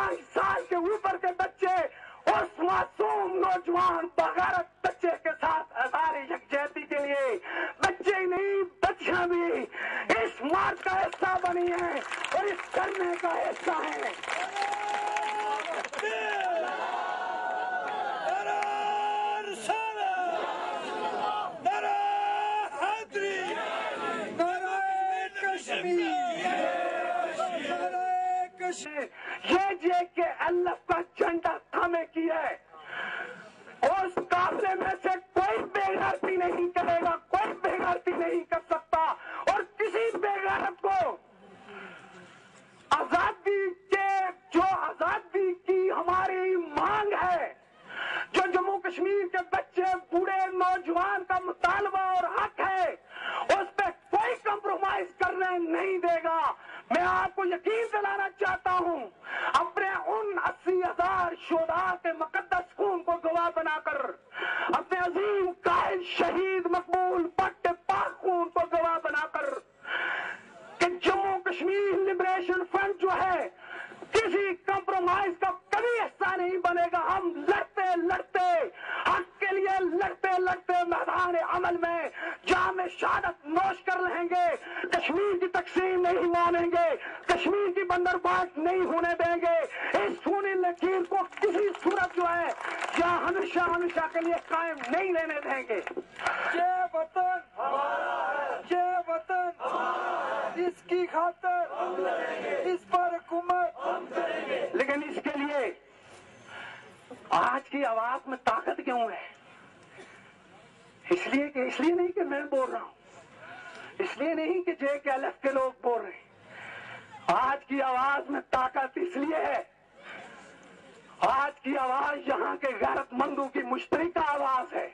5 سال کے اوپر کے بچے اس معصوم نوجوان بغیرت بچے کے ساتھ ہزار یکجہتی کے لیے بچے نہیں بچیاں بھی اس مارچ کا حصہ بنی ہیں اور اس کرنے کا حصہ ہیں. یہ JKLF کا جھنڈا تھامے کی ہے. اس قافلے میں سے کوئی بے غیرتی نہیں کرے گا, کوئی بے غیرتی نہیں کر سکتا. اور کسی بے غیرت کو آزادی کی ہماری مانگ ہے, جو جموں کشمیر کے بچے بوڑھے نوجوان کا مطالبہ اور حق ہے, اس پہ کوئی کمپرومائز کرنے نہیں دے گا. میں آپ کو یقین دلانا چاہتا ہوں, اپنے ان 80,000 شہداء کے مقدس خون کو گواہ بنا کر, اپنے عظیم قائد شہید مقبول بٹ پاک خون کو گواہ بنا کر کہ جموں کشمیر لبریشن فرنٹ جو ہے کسی کمپرومائز کا کبھی حصہ نہیں بنے گا. ہم لڑتے لڑتے حق کے لیے لڑتے میدان عمل میں جام شہادت نوش کر لیں گے. کشمیر کی تقسیم نہیں مانیں گے, کشمیر کی بندرباٹ نہیں ہونے دیں گے. اس خونی لکیر کو کسی صورت جو ہے یا ہمیشہ کے لیے قائم نہیں رہنے دیں گے. یہ وطن ہمارا, یہ وطن اس کی خاطر اس پر حکومت ہم کریں گے. لیکن اس کے لیے آج کی آواز میں طاقت کیوں ہے؟ اس لیے نہیں کہ میں بول رہا ہوں, اس لیے نہیں کہ JKLF کے لوگ بول رہے ہیں. آج کی آواز میں طاقت اس لیے ہے, آج کی آواز یہاں کے غیرت مندوں کی مشترکہ آواز ہے.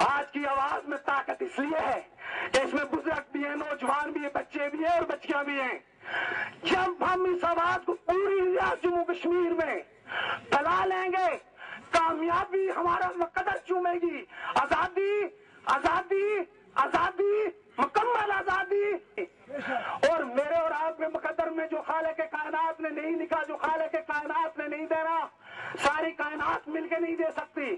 آج کی آواز میں طاقت اس لیے ہے کہ اس میں بزرگ بھی ہیں, نوجوان بھی ہیں, بچے بھی ہیں اور بچیاں بھی ہیں. جب ہم اس آواز کو پوری ریاست جموں کشمیر میں پھیلا لیں گے, کامیابی ہمارا مقدر چومے گی. آزادی آزادی آزادی, مکمل آزادی. اور میرے اور آپ کے مقدر میں جو خالق کائنات نے نہیں لکھا, جو خالق کائنات نے نہیں دینا, ساری کائنات مل کے نہیں دے سکتی.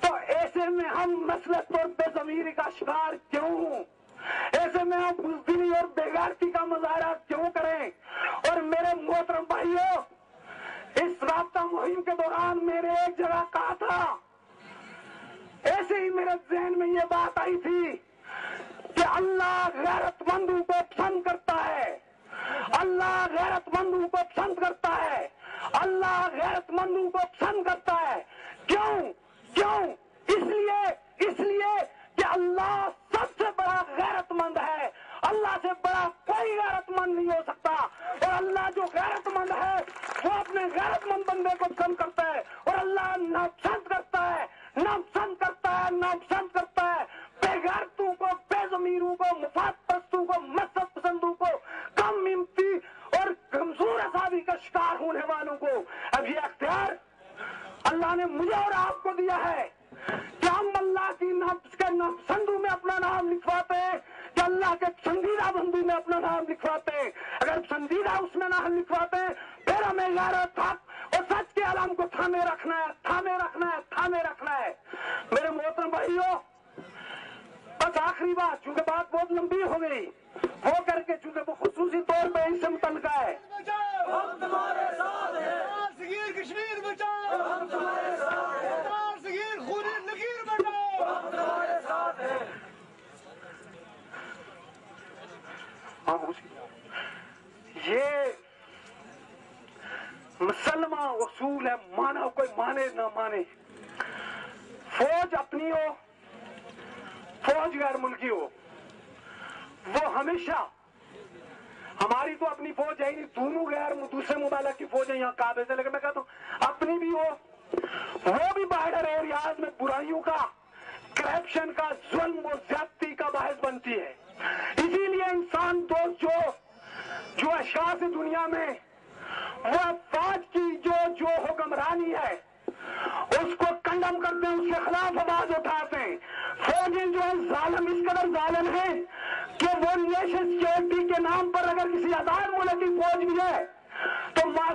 تو ایسے میں ہم مسلط اور بے ضمیری کا شکار کیوں ہوں؟ ایسے میں ہم بزدلی اور بے غیرتی کا مظاہرہ کیوں کریں؟ اور میرے محترم بھائیوں, اس رابطہ مہم کے دوران میں نے ایک جگہ کہا تھا, ایسے ہی میرے ذہن میں یہ بات آئی تھی کہ اللہ غیرت مندوں کو پسند کرتا ہے, اللہ غیرت مندوں کو پسند کرتا ہے, اللہ غیرت مندوں کو پسند کرتا ہے. کیوں؟ اس لیے کہ اللہ سب سے بڑا غیرت مند ہے. اللہ سے بڑا کوئی غیرت مند نہیں ہو سکتا. اور اللہ جو غیرت مند ہے وہ اپنے غیرت مند بندے کو پسند کرتا ہے, اور اللہ ناپسند کرتا ہے بے غیرتوں کو, بے ضمیروں کو, مفاد پرستوں کو, مذہب پسندوں کو, کم ہمتی اور کمزور اعصابی کا شکار ہونے والوں کو. اب یہ اختیار اللہ نے مجھے اور آپ کو دیا ہے کہ ہم اللہ کی ناپسندوں میں اپنا نام لکھواتے ہیں کہ اللہ کے پسندیدہ بندوں میں اپنا نام لکھواتے ہیں. اگر پسندیدہ اس میں نام لکھواتے ہیں پھر ہمیں غیرت, حق اور سچ کے علم کو تھامے رکھنا ہے. میرے محترم بھائیوں, بس آخری بات, چونکہ بات بہت لمبی ہو گئی, وہ کر کے چونکہ وہ خصوصی طور پہ اس سے متعلقہ ہے. ہم تمہارے ساتھ ہیں, صغیر کشمیر بچاؤ, ہم تمہارے ساتھ ہیں, صغیر خونی لکیر بچاؤ, ہم تمہارے ساتھ ہیں. یہ مسلمہ اصول ہے, مانا کوئی مانے نہ مانے. فوج اپنی ہو, فوج غیر ملکی ہو, وہ ہمیشہ, ہماری تو اپنی فوج ہے ہی نہیں, دونوں غیر دوسرے ممالک کی فوج ہے یہاں کعبے سے, لیکن میں کہتا ہوں اپنی بھی ہو, وہ بھی بارڈر ایریاز میں برائیوں کا, کرپشن کا, ظلم اور زیادتی کا باعث بنتی ہے. اسی لیے انسان دوست جو اشخاص دنیا میں وہ فوج کی جو حکمرانی ہے اس کو کنڈم کرتے ہیں, اس کے خلاف آواز اٹھاتے ہیں. فوجیں جو ہے ظالم, اس قدر ظالم ہیں کہ وہ نیشنل سیکورٹی کے نام پر اگر کسی آزاد ملک کی فوج بھی ہے تو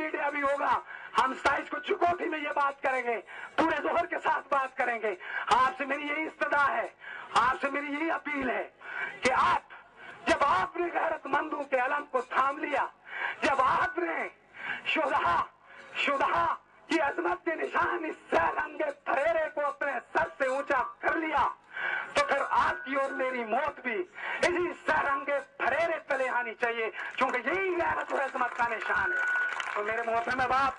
میڈیا بھی ہوگا، ہم 27 کو چکوٹھی میں یہ بات کریں گے، پورے ظہر کے ساتھ بات کریں گے۔ آپ سے میری یہی استدعا ہے، آپ سے میری یہی اپیل ہے کہ جب آپ نے غیرت مندوں کے علم کو تھام لیا، جب آپ نے شہداء کی عظمت کے نشان اس سہ رنگ تھریرے کو اپنے سر سے اونچا کر لیا، تو پھر آپ کی اور میری موت بھی اسی سہ رنگ تھریرے تلے آنی چاہیے، کیونکہ یہی غیرت اور عظمت کا نشان ہے۔ تو میرے محترم باپ،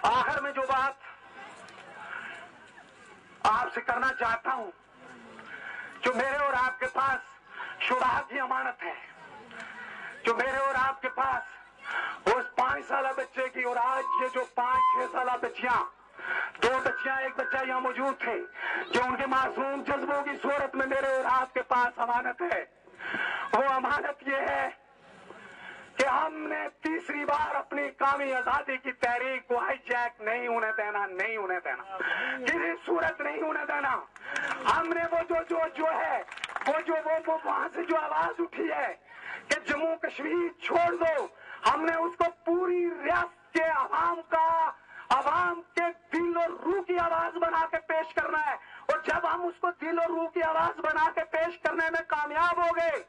آخر میں جو بات آپ سے کرنا چاہتا ہوں، جو میرے اور آپ کے پاس شہداء کی امانت ہے، جو میرے اور آپ کے پاس اس 5 سالہ بچے کی، اور آج یہ جو 5-6 سالہ بچیاں، 2 بچیاں، 1 بچہ یہاں موجود تھے، جو ان کے معصوم جذبوں کی صورت میں میرے اور آپ کے پاس امانت ہے، وہ امانت یہ ہے کہ ہم نے تیسری بار اپنی قومی آزادی کی تحریک کو ہائی جیک نہیں ہونے دینا، نہیں ہونے دینا، کسی صورت نہیں ہونے دینا۔ ہم نے وہ ہے وہ وہاں سے جو آواز اٹھی ہے کہ جموں کشمیر چھوڑ دو، ہم نے اس کو پوری ریاست کے عوام کے دل اور روح کی آواز بنا کے پیش کرنا ہے، اور جب ہم اس کو دل اور روح کی آواز بنا کے پیش کرنے میں کامیاب ہو گئے،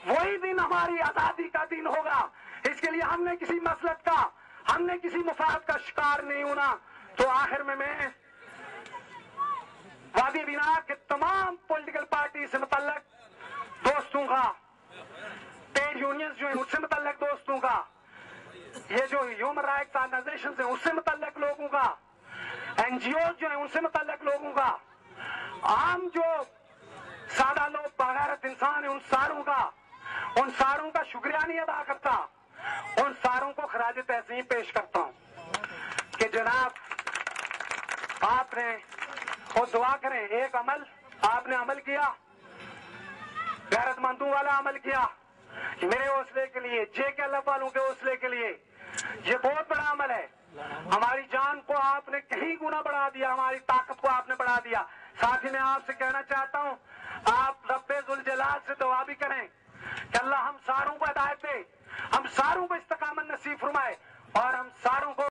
وہی دن ہماری آزادی کا دن ہوگا۔ اس کے لیے ہم نے کسی مسلک کا، ہم نے کسی مفاد کا شکار نہیں ہونا۔ تو آخر میں وادی بینا کے تمام پولیٹیکل پارٹی سے متعلق دوستوں کا، ٹریڈ یونینز جو ہیں اس سے متعلق دوستوں کا، یہ جو ہیومن رائٹس آرگنائزیشن ہیں اس سے متعلق لوگوں کا، این جی اوز جو ہیں ان سے متعلق لوگوں کا، عام جو سادہ لوگ بغیرت انسان ہیں ان ساروں کا شکریہ نہیں ادا کرتا، ان ساروں کو خراج تحسین پیش کرتا ہوں کہ جناب آپ نے خود دعا کریں، ایک عمل آپ نے عمل کیا، غیرت مندوں والا عمل کیا، میرے حوصلے کے لیے، جے کے اللہ والوں کے حوصلے کے لیے یہ بہت بڑا عمل ہے۔ ہماری جان کو آپ نے کہیں گنا بڑھا دیا، ہماری طاقت کو آپ نے بڑھا دیا۔ ساتھ ہی میں آپ سے کہنا چاہتا ہوں، آپ رب ذوالجلال سے دعا بھی کریں کہ اللہ ہم ساروں کو ہدایت دے، ہم ساروں کو استقامت نصیب فرمائے، اور ہم ساروں کو